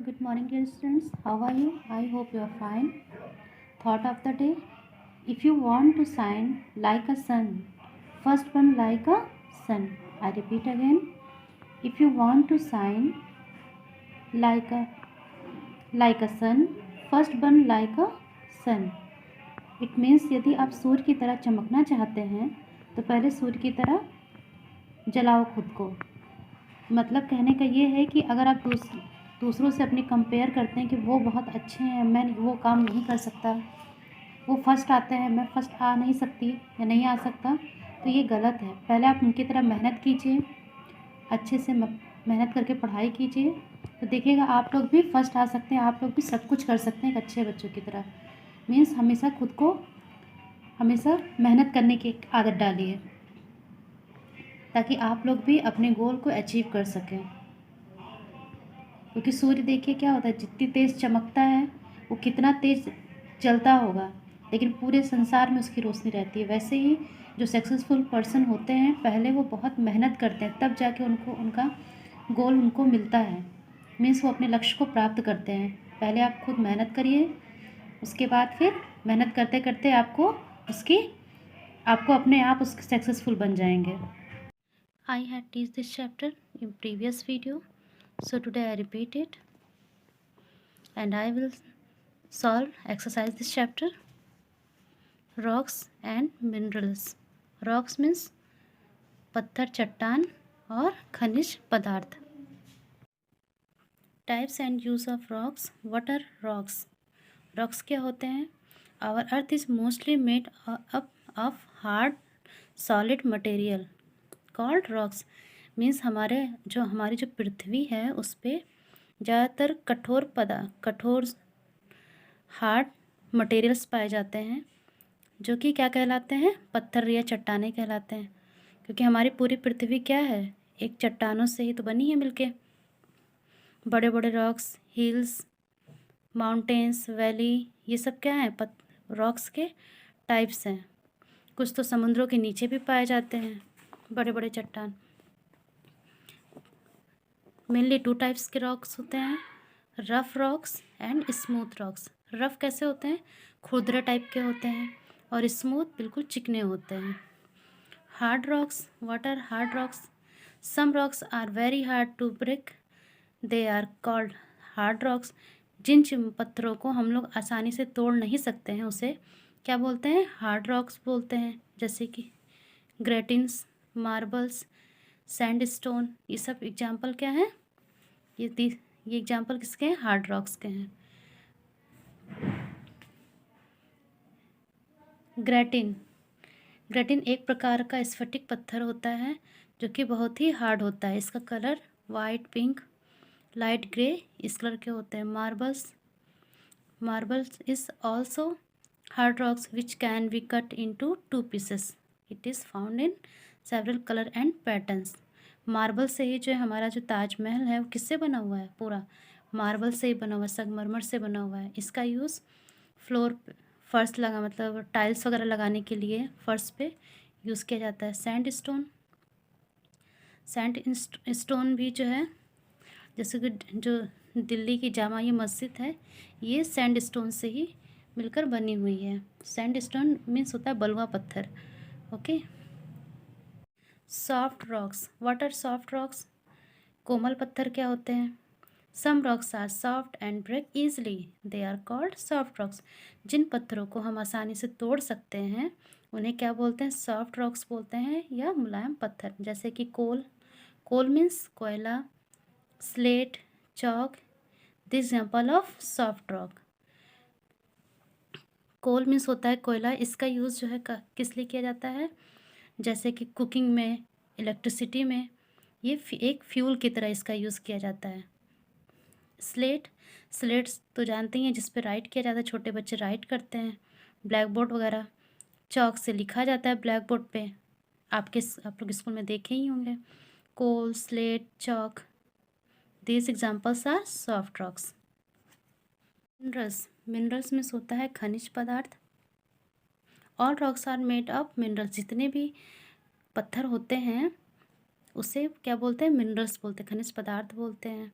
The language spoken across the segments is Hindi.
Good morning, dear students. How are you? I hope you are fine. Thought of the day: if you want to shine like a sun, first burn like a sun. I repeat again: if you want to shine like a sun, first burn like a sun. It means यदि आप सूर्य की तरह चमकना चाहते हैं तो पहले सूर्य की तरह जलाओ खुद को। मतलब कहने का ये है कि अगर आप दूसरों से अपनी कंपेयर करते हैं कि वो बहुत अच्छे हैं, मैं वो काम नहीं कर सकता, वो फर्स्ट आते हैं, मैं फर्स्ट आ नहीं सकती या नहीं आ सकता, तो ये गलत है। पहले आप उनकी तरह मेहनत कीजिए, अच्छे से मेहनत करके पढ़ाई कीजिए, तो देखिएगा आप लोग भी फर्स्ट आ सकते हैं, आप लोग भी सब कुछ कर सकते हैं एक अच्छे बच्चों की तरह। मीन्स हमेशा खुद को हमेशा मेहनत करने की आदत डालिए ताकि आप लोग भी अपने गोल को अचीव कर सकें। क्योंकि सूर्य देखिए क्या होता है, जितनी तेज़ चमकता है वो कितना तेज़ जलता होगा, लेकिन पूरे संसार में उसकी रोशनी रहती है। वैसे ही जो सक्सेसफुल पर्सन होते हैं पहले वो बहुत मेहनत करते हैं, तब जाके उनको उनका गोल उनको मिलता है। मीन्स वो अपने लक्ष्य को प्राप्त करते हैं। पहले आप खुद मेहनत करिए, उसके बाद फिर मेहनत करते करते आपको अपने आप उसके सक्सेसफुल बन जाएंगे। I had teach this chapter in previous video, so today I repeat it and I will solve exercise this chapter. Rocks and minerals. Rocks means पत्थर, चट्टान और खनिज पदार्थ। Types and use of rocks. What are rocks? Rocks क्या होते हैं? Our earth is mostly made up of hard solid material called rocks. Means हमारी जो पृथ्वी है उस पर ज़्यादातर कठोर हार्ड मटेरियल्स पाए जाते हैं, जो कि क्या कहलाते हैं? पत्थर या चट्टानें कहलाते हैं। क्योंकि हमारी पूरी पृथ्वी क्या है? एक चट्टानों से ही तो बनी है मिलके। बड़े बड़े रॉक्स, हिल्स, माउंटेन्स, वैली, ये सब क्या हैं? रॉक्स के टाइप्स हैं। कुछ तो समुद्रों के नीचे भी पाए जाते हैं बड़े बड़े चट्टान। मेनली 2 टाइप्स के रॉक्स होते हैं, rough rocks and smooth rocks. Rough कैसे होते हैं? खुरदरे टाइप के होते हैं, और स्मूथ बिल्कुल चिकने होते हैं। Hard rocks. What are hard rocks? Some rocks are very hard to break, they are called hard rocks. जिन पत्थरों को हम लोग आसानी से तोड़ नहीं सकते हैं उसे क्या बोलते हैं? हार्ड रॉक्स बोलते हैं। जैसे कि ग्रेटिन्स, मार्बल्स, सैंडस्टोन, ये सब एग्जाम्पल क्या हैं? ये एग्जाम्पल किसके हैं? हार्ड रॉक्स के हैं। ग्रेटिन एक प्रकार का स्फटिक पत्थर होता है जो कि बहुत ही हार्ड होता है। इसका colour white, pink, light grey इस कलर के होते हैं। Marbles is also hard rocks which can be cut into 2 pieces. It is found in several colour and patterns. Marble से ही जो है हमारा जो ताजमहल है वो किससे बना हुआ है? पूरा मार्बल से ही बना हुआ है, संगमरमर से बना हुआ है। इसका यूज़ फर्श मतलब टाइल्स वगैरह लगाने के लिए फर्श पे यूज़ किया जाता है। सैंड स्टोन भी जो है, जैसे कि जो दिल्ली की जामा मस्जिद है ये सैंड स्टोन से ही मिलकर बनी हुई है। सैंड स्टोन मीन्स होता है बलुआ पत्थर। Okay. Soft rocks. What are soft rocks? कोमल पत्थर क्या होते हैं? Some rocks are soft and break easily, they are called soft rocks. जिन पत्थरों को हम आसानी से तोड़ सकते हैं उन्हें क्या बोलते हैं? सॉफ्ट रॉक्स बोलते हैं, या मुलायम पत्थर। जैसे कि कोल मीन्स कोयला, slate, chalk, this example of soft rock. Coal means होता है कोयला। इसका यूज़ जो है किस लिए किया जाता है? जैसे कि कुकिंग में, इलेक्ट्रिसिटी में, ये एक फ्यूल की तरह इसका यूज़ किया जाता है। स्लेट्स तो जानते ही हैं जिस पे राइट किया जाता है, छोटे बच्चे राइट करते हैं, ब्लैक बोर्ड वगैरह। चॉक से लिखा जाता है ब्लैक बोर्ड पे, आप लोग स्कूल में देखे ही होंगे। Coal, slate, chalk, these examples are soft rocks. Minerals में होता है खनिज पदार्थ। All rocks are made of minerals. जितने भी पत्थर होते हैं उसे क्या बोलते हैं? मिनरल्स बोलते हैं, खनिज पदार्थ बोलते हैं।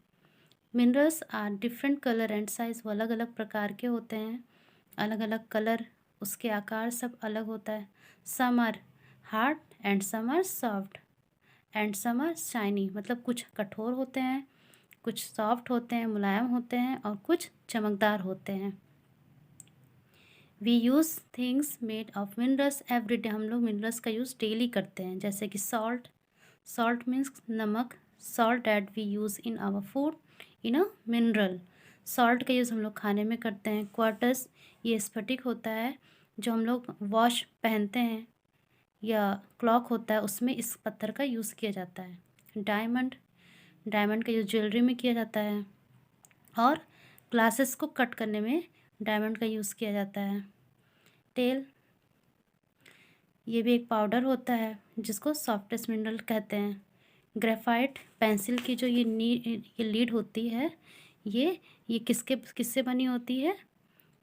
Minerals are different colour and size, वो अलग अलग प्रकार के होते हैं, अलग अलग कलर, उसके आकार सब अलग होता है। Some are hard and some are soft and some are shiny, मतलब कुछ कठोर होते हैं, कुछ सॉफ्ट होते हैं, मुलायम होते हैं, और कुछ चमकदार होते हैं। We use things made of minerals every day, हम लोग मिनरल्स का यूज़ डेली करते हैं, जैसे कि सॉल्ट, सॉल्ट मीन्स नमक, salt that we use in our food in a mineral, salt का यूज़ हम लोग खाने में करते हैं। क्वार्टर्स, ये स्फटिक होता है जो हम लोग वॉच पहनते हैं, या क्लॉक होता है उसमें इस पत्थर का यूज़ किया जाता है। डायमंड, डायमंड का यूज़ ज्वेलरी में किया जाता है, और ग्लासेस को कट करने में डायमंड का यूज़ किया जाता है। टेल, ये भी एक पाउडर होता है जिसको सॉफ्टेस्ट मिनरल कहते हैं। ग्रेफाइट, पेंसिल की जो ये लीड होती है, ये किससे बनी होती है,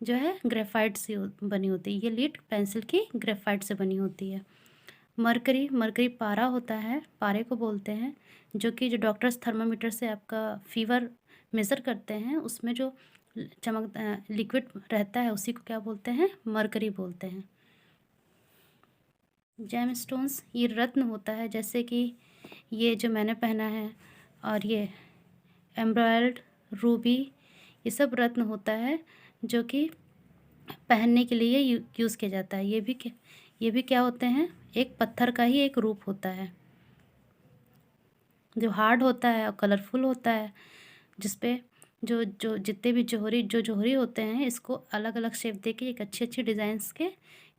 जो है ग्रेफाइट से बनी होती है, ये लीड पेंसिल की ग्रेफाइट से बनी होती है। मरकरी, मरकरी पारा होता है, पारे को बोलते हैं, जो डॉक्टर्स थर्मामीटर से आपका फीवर मेज़र करते हैं, उसमें जो चमक लिक्विड रहता है उसी को क्या बोलते हैं, मरकरी बोलते हैं। जेम स्टोन्स, ये रत्न होता है, जैसे कि ये जो मैंने पहना है, और ये एम्ब्रॉयड, रूबी, ये सब रत्न होता है जो कि पहनने के लिए यूज़ किया जाता है। ये भी क्या होते हैं, एक पत्थर का ही एक रूप होता है जो हार्ड होता है और कलरफुल होता है, जिसपे जो जो जितने भी जोहरी होते हैं, इसको अलग अलग शेप देके एक अच्छी अच्छी डिज़ाइंस के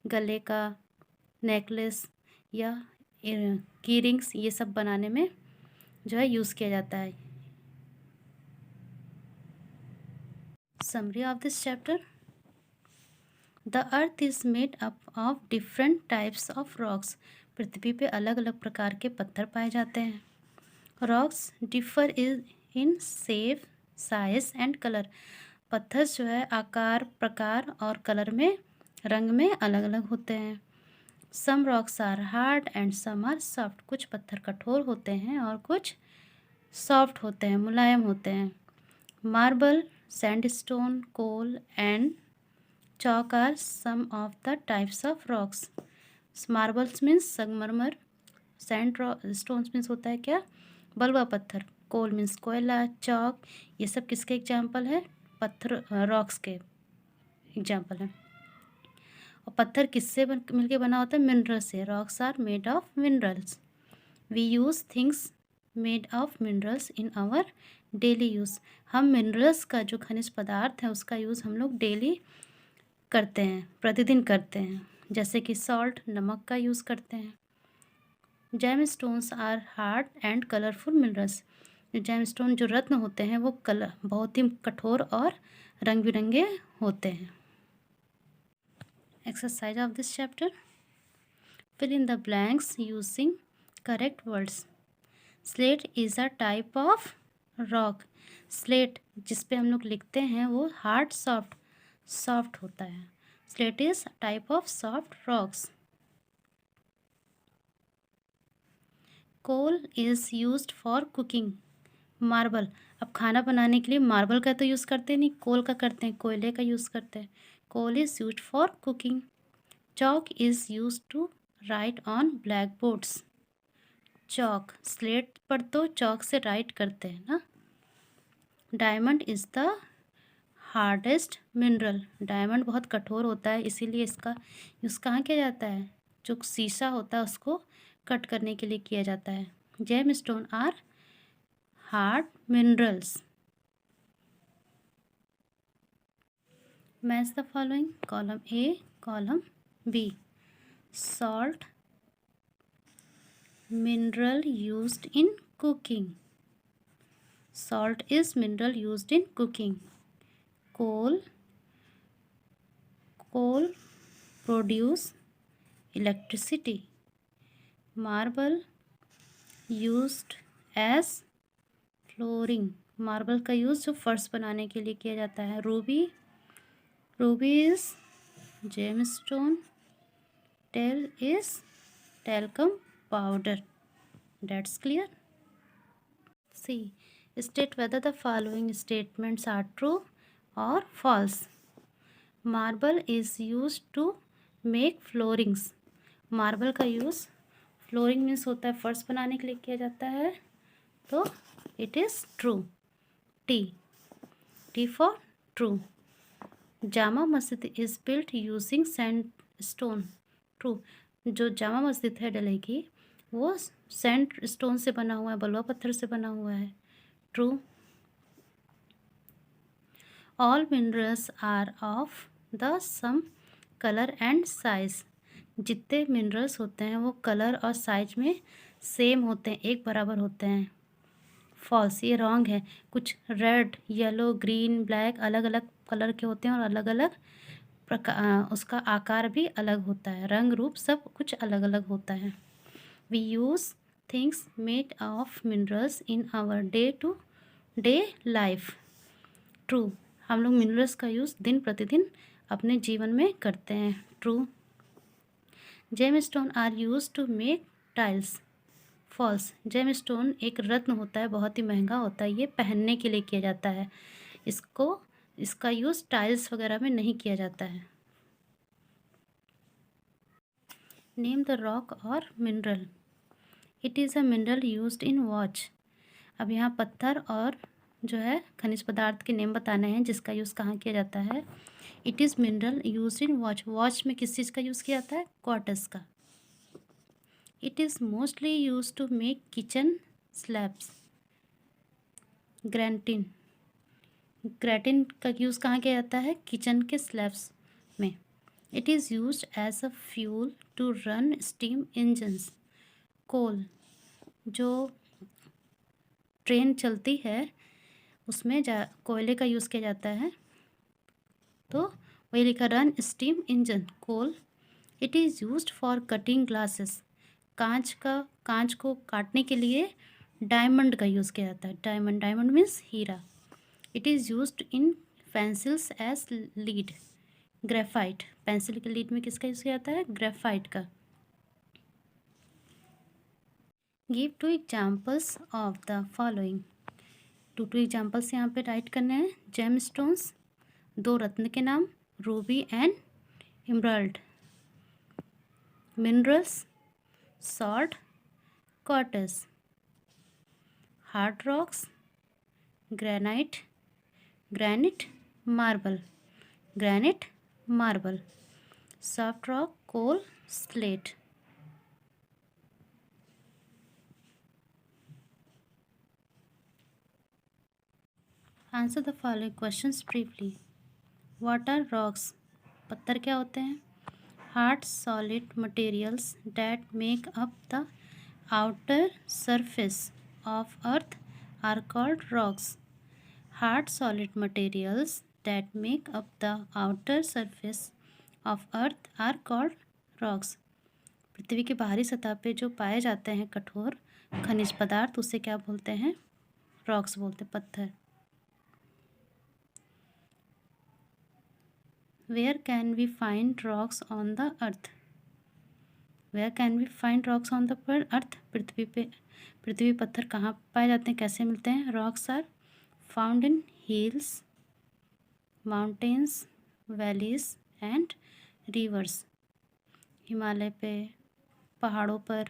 गले का, नेकलेस या की रिंग्स, ये सब बनाने में जो है यूज़ किया जाता है। Summary of this chapter, the earth is made up of different types of rocks, पृथ्वी पे अलग अलग प्रकार के पत्थर पाए जाते हैं। Rocks differ in shape, size and colour, पत्थर जो है आकार, प्रकार और कलर में, रंग में अलग अलग होते हैं। Some rocks are hard and some are soft, कुछ पत्थर कठोर होते हैं और कुछ सॉफ्ट होते हैं, मुलायम होते हैं। Marble, sandstone, coal and chalk are some of the types of rocks. Marbles means संगमरमर, सैंड स्टोन्स मीन्स होता है क्या, बलुआ पत्थर, कोल मीन्स कोयला, चौक, ये सब किसके एग्जाम्पल है, पत्थर, रॉक्स के एग्जाम्पल है। और पत्थर किससे मिलके बना होता है, मिनरल से। Rocks are made of minerals. We use things made of minerals in our daily use, हम मिनरल्स का जो खनिज पदार्थ है उसका यूज़ हम लोग डेली करते हैं, प्रतिदिन करते हैं, जैसे कि सॉल्ट, नमक का यूज़ करते हैं। Gem stones are hard and colourful minerals, gem stone जो रत्न होते हैं वो बहुत ही कठोर और रंग बिरंगे होते हैं। Exercise of this chapter, fill in the blanks using correct words. Slate is a type of rock, slate जिस पे हम लोग लिखते हैं वो हार्ड, सॉफ्ट होता है। Slate is type of soft rocks. Coal is used for cooking, marble, अब खाना बनाने के लिए मार्बल का तो यूज़ करते नहीं, कोल का करते हैं, कोयले का यूज़ करते हैं। Coal is used for cooking. Chalk is used to write on black boards, chalk, slate पर तो चॉक से राइट करते हैं ना। Diamond is the hardest mineral, diamond बहुत कठोर होता है, इसीलिए इसका यूज़ कहाँ किया जाता है, जो शीशा होता है उसको कट करने के लिए किया जाता है। Gem stone are hard minerals. Match the following, column A, column B. Salt, mineral used in cooking, salt is mineral used in cooking. Coal produce electricity. Marble used as flooring, marble का यूज़ जो फर्श बनाने के लिए किया जाता है। Ruby is gemstone. Talc is talcum powder. That's clear. See, State whether the following statements are true or false. Marble is used to make floorings. Marble का यूज़ फ्लोरिंग मीन्स होता है फर्श बनाने के लिए किया जाता है, तो it is true. T for true. Jama Masjid is built using sandstone. True. जो जामा मस्जिद है दिल्ली की वो सैंडस्टोन से बना हुआ है, बलुआ पत्थर से बना हुआ है. True. All minerals are of the same colour and size. जितने मिनरल्स होते हैं वो कलर और साइज में सेम होते हैं, एक बराबर होते हैं. फॉल्स. ये रॉन्ग है. कुछ रेड, येलो, ग्रीन, ब्लैक अलग अलग कलर के होते हैं और अलग अलग उसका आकार भी अलग होता है, रंग रूप सब कुछ अलग अलग होता है. We use things made of minerals in our day to day life. True. हम लोग मिनरल्स का यूज़ दिन प्रतिदिन अपने जीवन में करते हैं. True. Gemstone are use to make tiles. False. Gemstone एक रत्न होता है, बहुत ही महंगा होता है, ये पहनने के लिए किया जाता है, इसका यूज़ टाइल्स वगैरह में नहीं किया जाता है. नेम द रॉक और mineral. It is a mineral used in watch. अब यहाँ पत्थर और जो है खनिज पदार्थ के नेम बताने हैं जिसका यूज़ कहाँ किया जाता है. It is mineral used in watch. Watch में किस चीज़ का यूज़ किया जाता है? क्वार्टज का. It is mostly use to make kitchen slabs. Granite. Granite का यूज़ कहाँ किया जाता है? किचन के स्लैब्स में. It is use as a fuel to run steam engines. Coal. जो ट्रेन चलती है उसमें कोयले का यूज़ किया जाता है, तो वही लिखा run steam engine coal. It is used for cutting glasses. कांच को काटने के लिए डायमंड का यूज़ किया जाता है. डायमंड मीन्स हीरा. It is used in pencils as lead. Graphite. Pencil के लीड में किसका यूज़ किया जाता है? ग्रेफाइट का. Give two examples of the following. Two examples यहाँ पे राइट करने हैं. जेम स्टोन्स, दो रत्न के नाम, ruby and emerald. Minerals, salt, quartz. Hard rocks, granite, marble. Soft rock, coal, slate. Answer the following questions briefly. What are rocks? पत्थर क्या होते हैं? Hard solid materials that make up the outer surface of earth are called rocks. Hard solid materials that make up the outer surface of earth are called rocks. पृथ्वी की बाहरी सतह पे जो पाए जाते हैं कठोर खनिज पदार्थ उसे क्या बोलते हैं? रॉक्स बोलते, पत्थर. Where can we find rocks on the earth? Where can we find rocks on the earth? पृथ्वी पत्थर कहाँ पाए जाते हैं, कैसे मिलते हैं? Rocks are found in hills, mountains, valleys and rivers. Himalaya पे, पहाड़ों पर,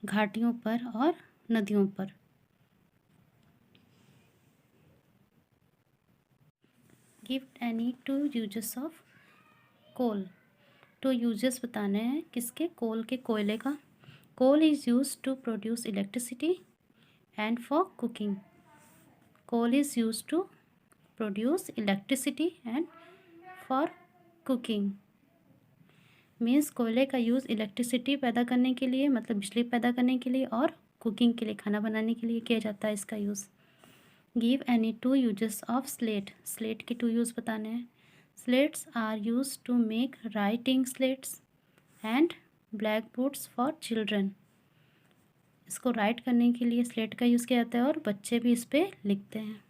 घाटियों पर और नदियों पर. Give any two uses of coal. Two uses बताने हैं किसके? कोल के, कोयले का. Coal is use to produce electricity and for cooking. Coal is use to produce electricity and for cooking. Means कोयले का यूज़ इलेक्ट्रिसिटी पैदा करने के लिए, मतलब बिजली पैदा करने के लिए, और कुकिंग के लिए, खाना बनाने के लिए किया जाता है इसका use. Give any two uses of slate. Slate के टू यूज़ बताने हैं. Slates are used to make writing slates and blackboards for children. इसको राइट करने के लिए स्लेट का यूज़ किया जाता है और बच्चे भी इस पर लिखते हैं.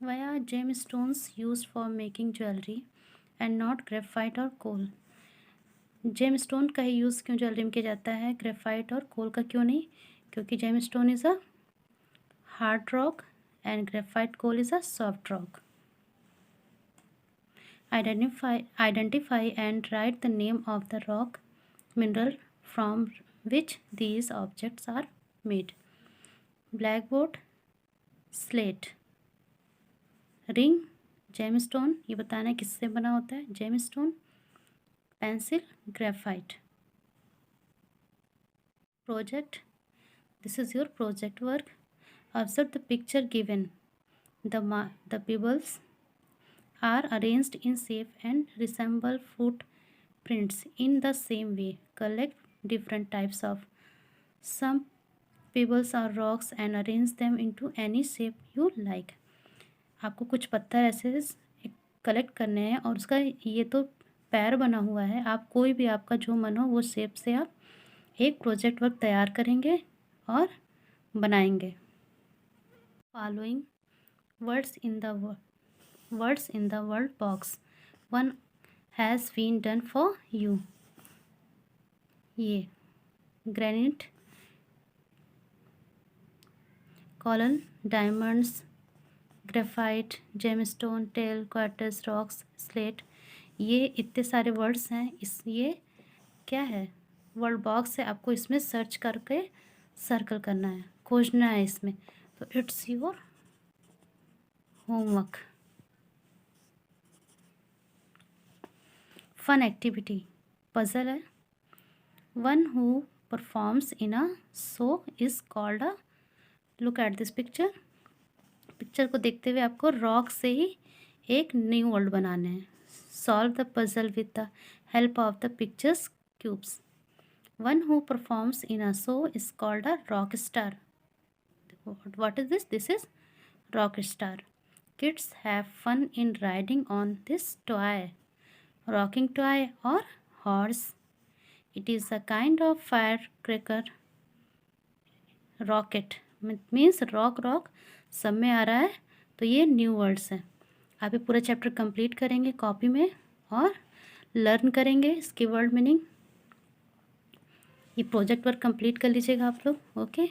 Why are gemstones used for making jewelry and not graphite or coal? Gemstone का ही यूज़ क्यों ज्वेलरी में किया जाता है, ग्रेफाइट और कोल का क्यों नहीं? क्योंकि gemstone is a hard rock and graphite coal is a soft rock. Identify and write the name of the rock mineral from which these objects are made. Blackboard, slate. Ring, gemstone, ये बताना है किससे बना होता है, gemstone. Pencil, graphite. Project, this is your project work. Observe the picture given. The pebbles are arranged in shape and resemble footprints in the same way. Collect different types of some pebbles or rocks and arrange them into any shape you like. आपको कुछ पत्थर ऐसे कलेक्ट करने हैं और उसका ये तो पैर बना हुआ है, आप कोई भी आपका जो मन हो वो शेप से आप एक प्रोजेक्ट वर्क तैयार करेंगे और बनाएंगे. Following words in the word box. One has been done for you. ये granite, colon, diamonds, graphite, gemstone, talc, quartz, rocks, slate. ये इतने सारे वर्ड्स हैं. ये क्या है, वर्ड बॉक्स है. आपको इसमें सर्च करके सर्कल करना है, खोजना है इसमें. तो it's your homework. Fun activity, puzzle है. One who performs in a show is called a. Look at this picture. Picture को देखते हुए आपको रॉक से ही एक न्यू वर्ल्ड बनाना है. Solve the puzzle with the help of the pictures cubes. One who performs in a show is called a rock star. What is this? This is rock star. Kids have fun in riding on this toy, rocking toy or horse. It is a kind of firecracker. Rocket means rock सब में आ रहा है. तो ये न्यू वर्ड्स हैं. आप ये पूरा चैप्टर कंप्लीट करेंगे कॉपी में और लर्न करेंगे इसकी वर्ड मीनिंग. ये प्रोजेक्ट वर्क कंप्लीट कर लीजिएगा आप लोग. ओके.